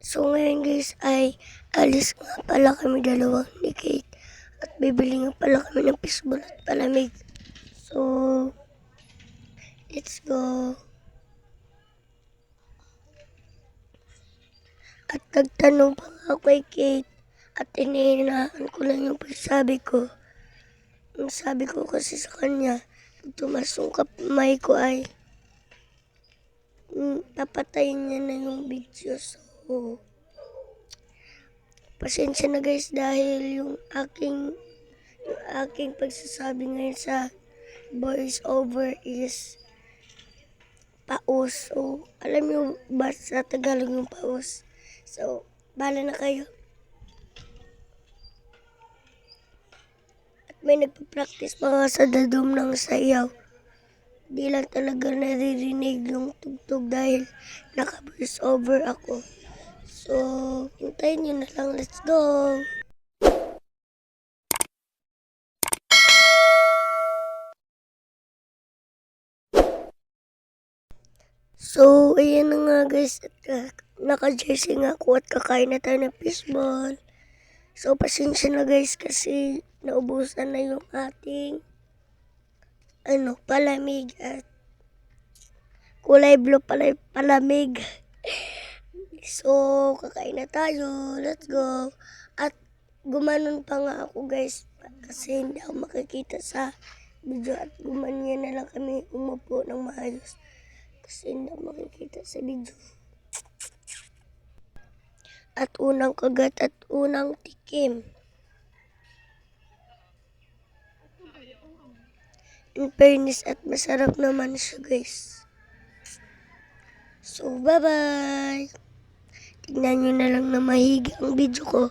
So ngayon guys ay alis nga pala kami dalawang ni Kate at bibili nga pala kami ng fishball at palamig. So, let's go. At nagtanong pa nga ako kay Kate at inahinaan ko lang yung pagsabi ko. Ang sabi ko kasi sa kanya, pag tumasong kamay ko ay papatayin niya na yung video. So, pasensya na guys dahil yung aking pagsasabi ngayon sa voice over is paus. So, alam niyo ba sa Tagalog yung paus? So, bala na kayo. At may nagpa-practice pa nga sa dadom ng sayaw. Di lang talaga naririnig yung tugtog dahil naka-voice over ako. So, hintayin nyo na lang. Let's go! So, ayan na nga guys. Naka-jersey nga ako at kakain na tayo ng fishball. So, pasensya na guys kasi naubusan na yung ating palamig at kulay blue pala yung palamig. So, kakain na tayo. Let's go. At gumanon pa nga ako guys kasi hindi ako makikita sa video at gumanyan na lang kami umupo ng maayos kasi hindi ako makikita sa video. At unang kagat at unang tikim. In fairness at masarap naman siya guys. So, bye-bye! Tignan nyo na lang na mahigi ang video ko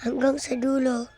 hanggang sa dulo.